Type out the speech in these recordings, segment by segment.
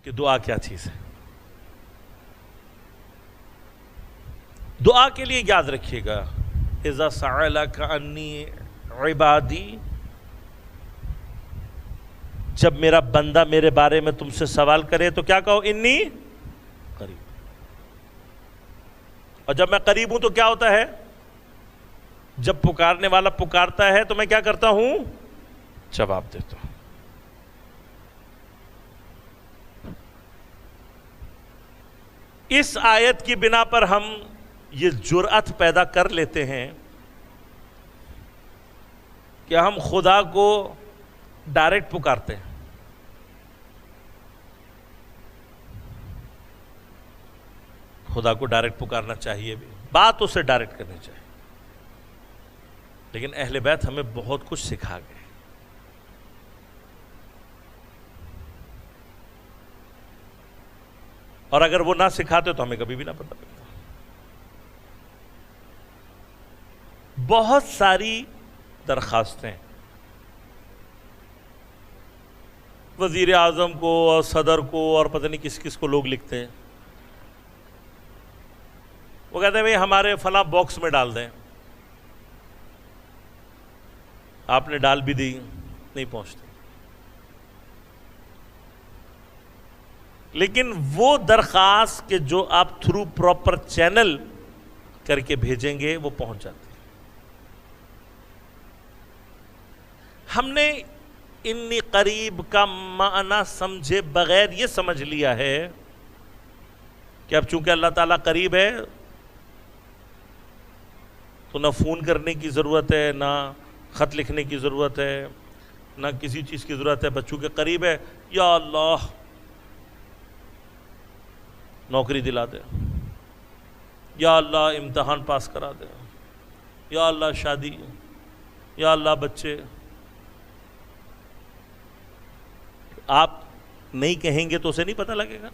کہ دعا کیا چیز ہے. دعا کے لیے یاد رکھیے گا اذا سألک انی عبادی، جب میرا بندہ میرے بارے میں تم سے سوال کرے تو کیا کہو؟ انی قریب. اور جب میں قریب ہوں تو کیا ہوتا ہے؟ جب پکارنے والا پکارتا ہے تو میں کیا کرتا ہوں؟ جواب دیتا ہوں. اس آیت کی بنا پر ہم یہ جرأت پیدا کر لیتے ہیں کہ ہم خدا کو ڈائریکٹ پکارتے ہیں. خدا کو ڈائریکٹ پکارنا چاہیے بھی، بات اسے ڈائریکٹ کرنی چاہیے، لیکن اہل بیت ہمیں بہت کچھ سکھا گئے. اور اگر وہ نہ سکھاتے تو ہمیں کبھی بھی نہ پتہ لگتا. بہت ساری درخواستیں وزیر اعظم کو اور صدر کو اور پتہ نہیں کس کس کو لوگ لکھتے ہیں. وہ کہتے ہیں بھئی ہمارے فلاں باکس میں ڈال دیں. آپ نے ڈال بھی دی، نہیں پہنچتی. لیکن وہ درخواست کہ جو آپ تھرو پراپر چینل کر کے بھیجیں گے وہ پہنچ جاتی ہے. ہم نے انی قریب کا معنی سمجھے بغیر یہ سمجھ لیا ہے کہ اب چونکہ اللہ تعالیٰ قریب ہے تو نہ فون کرنے کی ضرورت ہے، نہ خط لکھنے کی ضرورت ہے، نہ کسی چیز کی ضرورت ہے. بچوں کے قریب ہے، یا اللہ نوکری دلا دے، یا اللہ امتحان پاس کرا دے، یا اللہ شادی، یا اللہ بچے. آپ نہیں کہیں گے تو اسے نہیں پتہ لگے گا.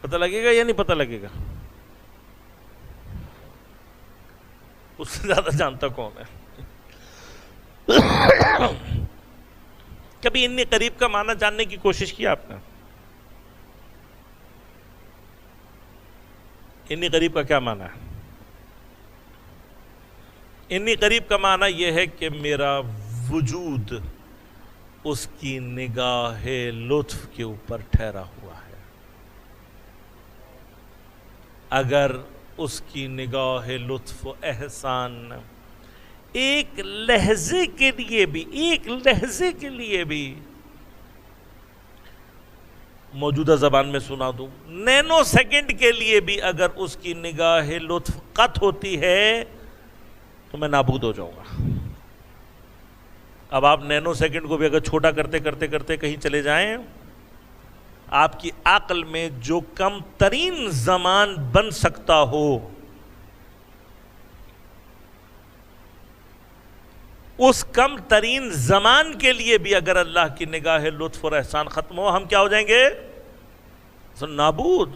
پتہ لگے گا یا نہیں پتہ لگے گا؟ اس سے زیادہ جانتا کون ہے؟ کبھی انی قریب کا معنی جاننے کی کوشش کی آپ نے؟ انی قریب کا کیا معنی ہے؟ انی قریب کا معنی یہ ہے کہ میرا وجود اس کی نگاہ لطف کے اوپر ٹھہرا ہوا ہے. اگر اس کی نگاہ لطف و احسان ایک لحظے کے لیے بھی موجودہ زبان میں سنا دوں، نینو سیکنڈ کے لیے بھی اگر اس کی نگاہ لطف قط ہوتی ہے تو میں نابود ہو جاؤں گا. اب آپ نینو سیکنڈ کو بھی اگر چھوٹا کرتے کرتے کرتے کہیں چلے جائیں، آپ کی عقل میں جو کم ترین زمان بن سکتا ہو اس کم ترین زمان کے لیے بھی اگر اللہ کی نگاہ لطف اور احسان ختم ہو، ہم کیا ہو جائیں گے؟ نابود،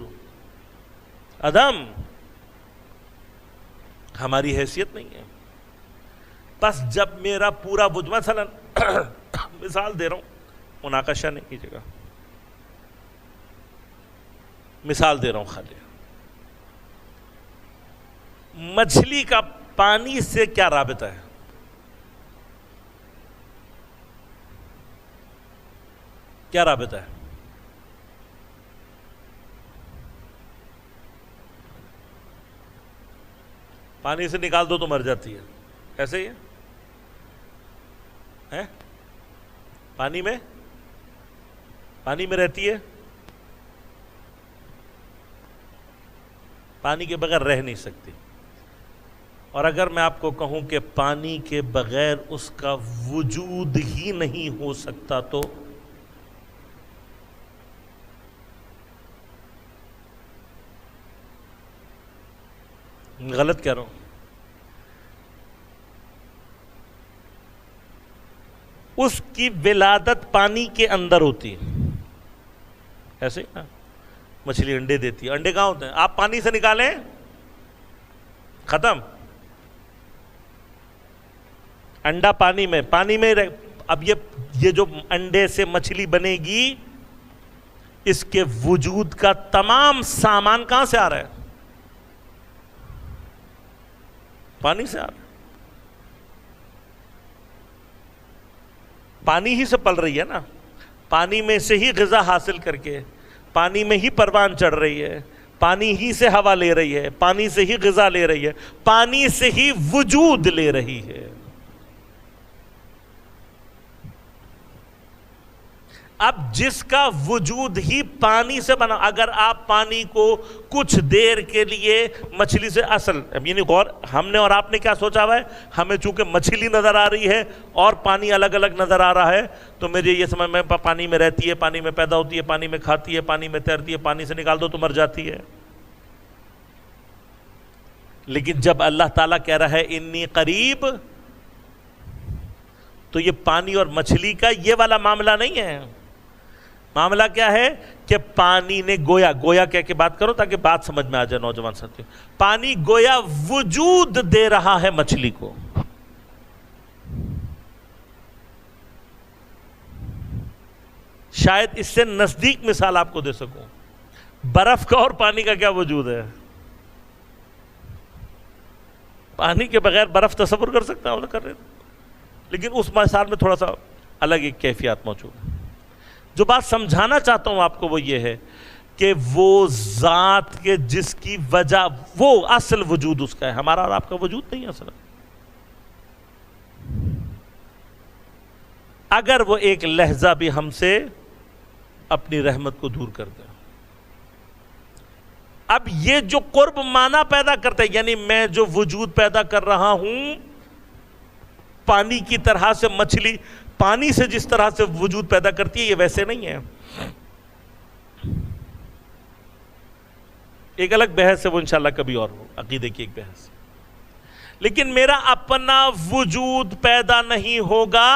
عدم. ہماری حیثیت نہیں ہے. بس جب میرا پورا وجود، مثلا مثال دے رہا ہوں، مناقشہ نہیں کیجیے گا، مثال دے رہا ہوں خالی. مچھلی کا پانی سے کیا رابطہ ہے؟ کیا رابطہ ہے؟ پانی سے نکال دو تو مر جاتی ہے، ایسے ہی ہے؟ پانی میں رہتی ہے، پانی کے بغیر رہ نہیں سکتی. اور اگر میں آپ کو کہوں کہ پانی کے بغیر اس کا وجود ہی نہیں ہو سکتا تو غلط کہہ رہا ہوں؟ اس کی ولادت پانی کے اندر ہوتی ہے، ایسے ہی نا. مچھلی انڈے دیتی ہے، انڈے کہاں ہوتے ہیں؟ آپ پانی سے نکالیں ختم. انڈا پانی میں اب یہ جو انڈے سے مچھلی بنے گی، اس کے وجود کا تمام سامان کہاں سے آ رہا ہے؟ پانی سے آ رہا ہے، پانی ہی سے پل رہی ہے نا، پانی میں سے ہی غذا حاصل کر کے، پانی میں ہی پروان چڑھ رہی ہے، پانی ہی سے ہوا لے رہی ہے، پانی سے ہی غذا لے رہی ہے، پانی سے ہی وجود لے رہی ہے۔ اب جس کا وجود ہی پانی سے بنا، اگر آپ پانی کو کچھ دیر کے لیے مچھلی سے، اصل یعنی غور ہم نے اور آپ نے کیا سوچا ہوا ہے، ہمیں چونکہ مچھلی نظر آ رہی ہے اور پانی الگ الگ نظر آ رہا ہے، تو مجھے یہ سمجھ میں پانی میں رہتی ہے، پانی میں پیدا ہوتی ہے، پانی میں کھاتی ہے، پانی میں تیرتی ہے، پانی سے نکال دو تو مر جاتی ہے۔ لیکن جب اللہ تعالیٰ کہہ رہا ہے انی قریب، تو یہ پانی اور مچھلی کا یہ والا معاملہ نہیں ہے۔ معاملہ کیا ہے کہ پانی نے گویا کہہ کے بات کرو تاکہ بات سمجھ میں آ جائے نوجوان ساتھیوں، پانی گویا وجود دے رہا ہے مچھلی کو۔ شاید اس سے نزدیک مثال آپ کو دے سکوں، برف کا اور پانی کا کیا وجود ہے؟ پانی کے بغیر برف تصور کر سکتا ہے؟ کر رہے، لیکن اس مثال میں تھوڑا سا الگ ایک کیفیت موجود ہے۔ جو بات سمجھانا چاہتا ہوں آپ کو وہ یہ ہے کہ وہ ذات کے جس کی وجہ، وہ اصل وجود اس کا ہے، ہمارا اور آپ کا وجود نہیں اصل۔ اگر وہ ایک لہجہ بھی ہم سے اپنی رحمت کو دور کر دے، اب یہ جو قرب معنی پیدا کرتا ہے، یعنی میں جو وجود پیدا کر رہا ہوں پانی کی طرح سے، مچھلی پانی سے جس طرح سے وجود پیدا کرتی ہے، یہ ویسے نہیں ہے۔ ایک الگ بحث ہے، وہ انشاءاللہ کبھی اور ہو، عقیدے کی ایک بحث۔ لیکن میرا اپنا وجود پیدا نہیں ہوگا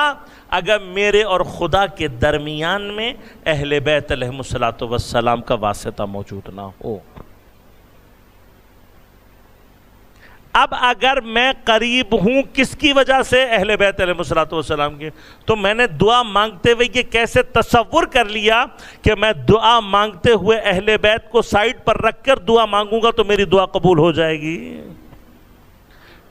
اگر میرے اور خدا کے درمیان میں اہل بیت علیہم الصلوۃ والسلام کا واسطہ موجود نہ ہو۔ اب اگر میں قریب ہوں کس کی وجہ سے؟ اہل بیت علیہ الصلوۃ والسلام کے، تو میں نے دعا مانگتے ہوئے یہ کیسے تصور کر لیا کہ میں دعا مانگتے ہوئے اہل بیت کو سائڈ پر رکھ کر دعا مانگوں گا تو میری دعا قبول ہو جائے گی؟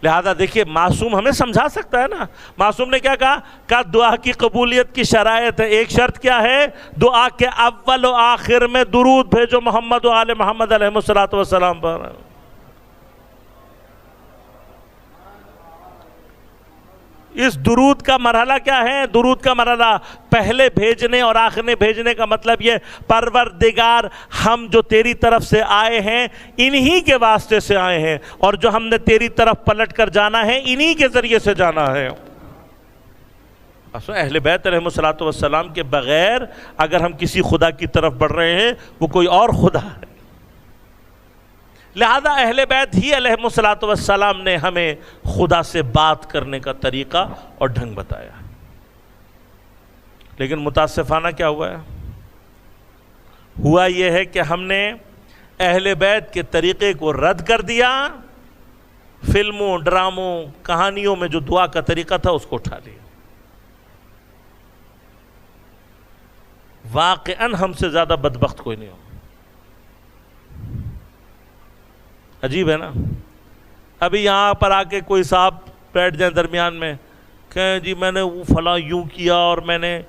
لہذا دیکھیے، معصوم ہمیں سمجھا سکتا ہے نا۔ معصوم نے کیا کہا دعا کی قبولیت کی شرائط ہے، ایک شرط کیا ہے؟ دعا کے اول و آخر میں درود بھیجو محمد و آل محمد علیہ الصلوۃ والسلام پر۔ اس درود کا مرحلہ کیا ہے؟ درود کا مرحلہ پہلے بھیجنے اور آخر میں بھیجنے کا مطلب یہ، پروردگار ہم جو تیری طرف سے آئے ہیں انہی کے واسطے سے آئے ہیں، اور جو ہم نے تیری طرف پلٹ کر جانا ہے انہی کے ذریعے سے جانا ہے۔ اہل بیت علیہ الصلوۃ والسلام کے بغیر اگر ہم کسی خدا کی طرف بڑھ رہے ہیں وہ کوئی اور خدا ہے۔ لہذا اہل بیت ہی علیہ الصلوۃ والسلام نے ہمیں خدا سے بات کرنے کا طریقہ اور ڈھنگ بتایا۔ لیکن متاسفانہ کیا ہوا ہے؟ ہوا یہ ہے کہ ہم نے اہل بیت کے طریقے کو رد کر دیا، فلموں، ڈراموں، کہانیوں میں جو دعا کا طریقہ تھا اس کو اٹھا لیا۔ واقعاً ہم سے زیادہ بدبخت کوئی نہیں ہو۔ عجیب ہے نا؟ ابھی یہاں پر آ کے کوئی صاحب بیٹھ جائیں درمیان میں، کہیں جی میں نے وہ فلاں یوں کیا اور میں نے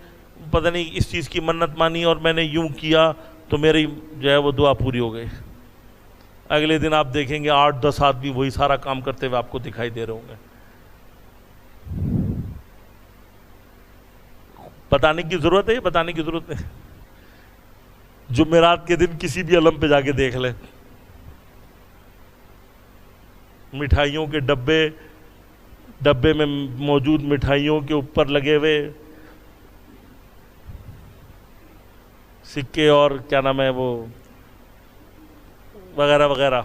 پتہ نہیں اس چیز کی منت مانی اور میں نے یوں کیا تو میری جو ہے وہ دعا پوری ہو گئی۔ اگلے دن آپ دیکھیں گے 8-10 آدمی وہی سارا کام کرتے ہوئے آپ کو دکھائی دے رہے ہوں گے۔ بتانے کی ضرورت ہے، یہ بتانے کی ضرورت ہے۔ جمعرات کے دن کسی بھی علم پہ جا کے دیکھ لیں، مٹھائیوں کے ڈبے میں موجود مٹھائیوں کے اوپر لگے ہوئے سکے اور کیا نام ہے وہ وغیرہ وغیرہ۔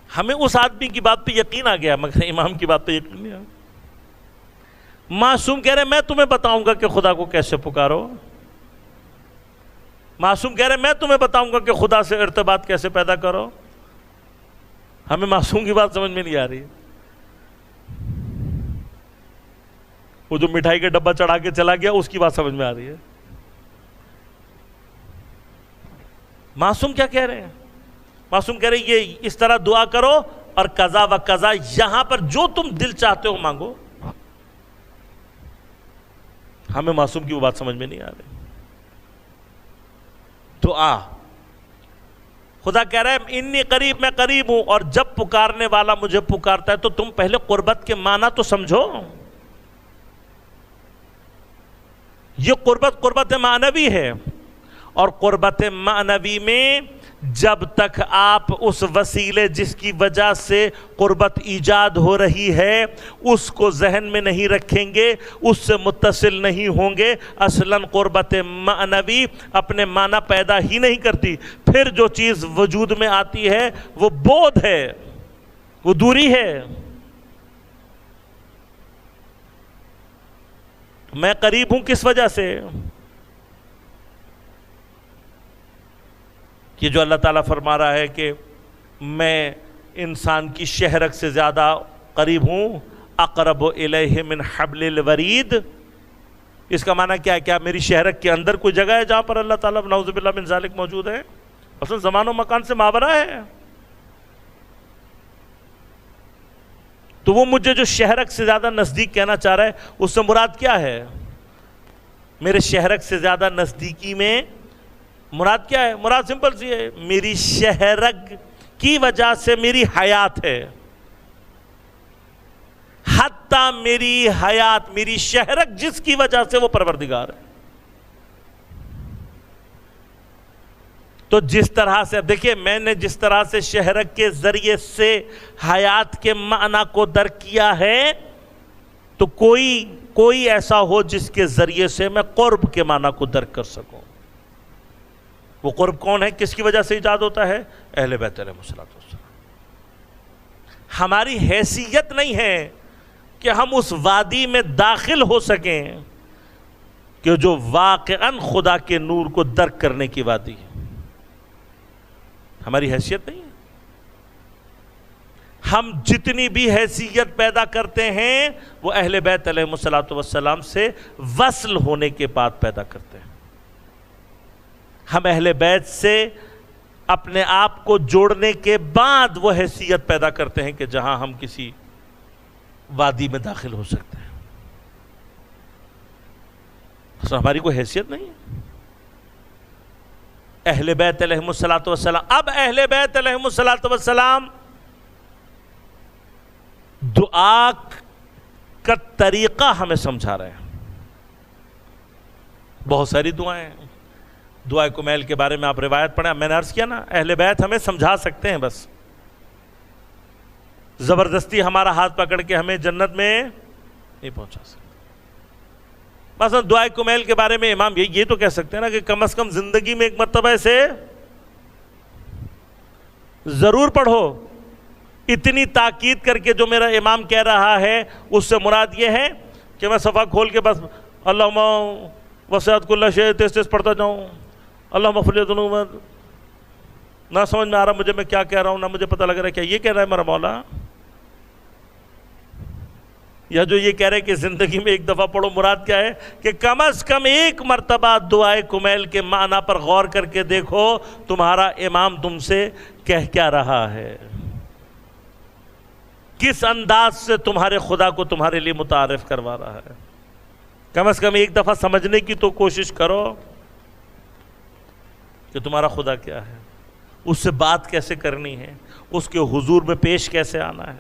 ہمیں اس آدمی کی بات پہ یقین آ گیا مگر امام کی بات پہ یقین نہیں آیا۔ معصوم کہہ رہے میں تمہیں بتاؤں گا کہ خدا کو کیسے پکارو۔ معصوم کہہ رہے میں تمہیں بتاؤں گا کہ خدا سے ارتباط کیسے پیدا کرو۔ ہمیں معصوم کی بات سمجھ میں نہیں آ رہی. وہ جو مٹھائی کا ڈبہ چڑھا کے چلا گیا اس کی بات سمجھ میں آ رہی ہے. معصوم کیا کہہ رہے ہیں؟ معصوم کہہ رہے ہیں یہ اس طرح دعا کرو اور قضا و قضا، یہاں پر جو تم دل چاہتے ہو مانگو. ہمیں معصوم کی وہ بات سمجھ میں نہیں آ رہی. دعا خدا کہہ رہا ہے انی قریب، میں قریب ہوں، اور جب پکارنے والا مجھے پکارتا ہے تو تم پہلے قربت کے معنی تو سمجھو. یہ قربت معنوی ہے، اور قربت معنوی میں جب تک آپ اس وسیلے جس کی وجہ سے قربت ایجاد ہو رہی ہے اس کو ذہن میں نہیں رکھیں گے، اس سے متصل نہیں ہوں گے، اصلاً قربت معنوی اپنے معنی پیدا ہی نہیں کرتی. پھر جو چیز وجود میں آتی ہے وہ بعد ہے، وہ دوری ہے. میں قریب ہوں کس وجہ سے؟ کہ جو اللہ تعالیٰ فرما رہا ہے کہ میں انسان کی شہرک سے زیادہ قریب ہوں، اقرب الیہ من حبل الورید. اس کا معنی کیا ہے؟ کیا میری شہرک کے اندر کوئی جگہ ہے جہاں پر اللہ تعالیٰ نعوذ باللہ من ذالک موجود ہے؟ اصل زمان و مکان سے ماورا ہے. تو وہ مجھے جو شہرک سے زیادہ نزدیک کہنا چاہ رہا ہے اس سے مراد کیا ہے؟ میرے شہرک سے زیادہ نزدیکی میں مراد کیا ہے؟ مراد سمپل سی ہے، میری شہرک کی وجہ سے میری حیات ہے. حتیٰ میری حیات، میری شہرک جس کی وجہ سے وہ پروردگار ہے. تو جس طرح سے دیکھیں، میں نے جس طرح سے شہرک کے ذریعے سے حیات کے معنی کو درک کیا ہے، تو کوئی ایسا ہو جس کے ذریعے سے میں قرب کے معنی کو درک کر سکوں. وہ قرب کون ہے؟ کس کی وجہ سے ایجاد ہوتا ہے؟ اہل بیت علیہ الصلوۃ والسلام. ہماری حیثیت نہیں ہے کہ ہم اس وادی میں داخل ہو سکیں کہ جو واقعاً خدا کے نور کو درک کرنے کی وادی ہے. ہماری حیثیت نہیں ہے. ہم جتنی بھی حیثیت پیدا کرتے ہیں وہ اہل بیت علیہ الصلوۃ والسلام سے وصل ہونے کے بعد پیدا کرتے ہیں. ہم اہل بیت سے اپنے آپ کو جوڑنے کے بعد وہ حیثیت پیدا کرتے ہیں کہ جہاں ہم کسی وادی میں داخل ہو سکتے ہیں. اصل ہماری کوئی حیثیت نہیں ہے. اہل بیت علیہ الصلوۃ والسلام، اب اہل بیت علیہ الصلوۃ والسلام دعا کا طریقہ ہمیں سمجھا رہے ہیں. بہت ساری دعائیں ہیں. دعائے کمیل کے بارے میں آپ روایت پڑھیں. میں نے عرض کیا نا، اہل بیت ہمیں سمجھا سکتے ہیں، بس زبردستی ہمارا ہاتھ پکڑ کے ہمیں جنت میں نہیں پہنچا سکتے. مثلا دعائے کمیل کے بارے میں امام یہ تو کہہ سکتے ہیں نا کہ کم از کم زندگی میں ایک مرتبہ سے ضرور پڑھو. اتنی تاکید کر کے جو میرا امام کہہ رہا ہے اس سے مراد یہ ہے کہ میں صفحہ کھول کے بس اللہم وسعت کل شیء تیز پڑھتا جاؤں، اللہم اغفر لی ذنوب. نہ سمجھ میں آ رہا مجھے میں کیا کہہ رہا ہوں، نہ مجھے پتہ لگ رہا ہے کیا یہ کہہ رہا ہے میرا مولا. یا جو یہ کہہ رہے کہ زندگی میں ایک دفعہ پڑھو، مراد کیا ہے کہ کم از کم ایک مرتبہ دعائے کمیل کے معنی پر غور کر کے دیکھو تمہارا امام تم سے کہہ کیا رہا ہے، کس انداز سے تمہارے خدا کو تمہارے لیے متعارف کروا رہا ہے. کم از کم ایک دفعہ سمجھنے کی تو کوشش کرو کہ تمہارا خدا کیا ہے، اس سے بات کیسے کرنی ہے، اس کے حضور میں پیش کیسے آنا ہے.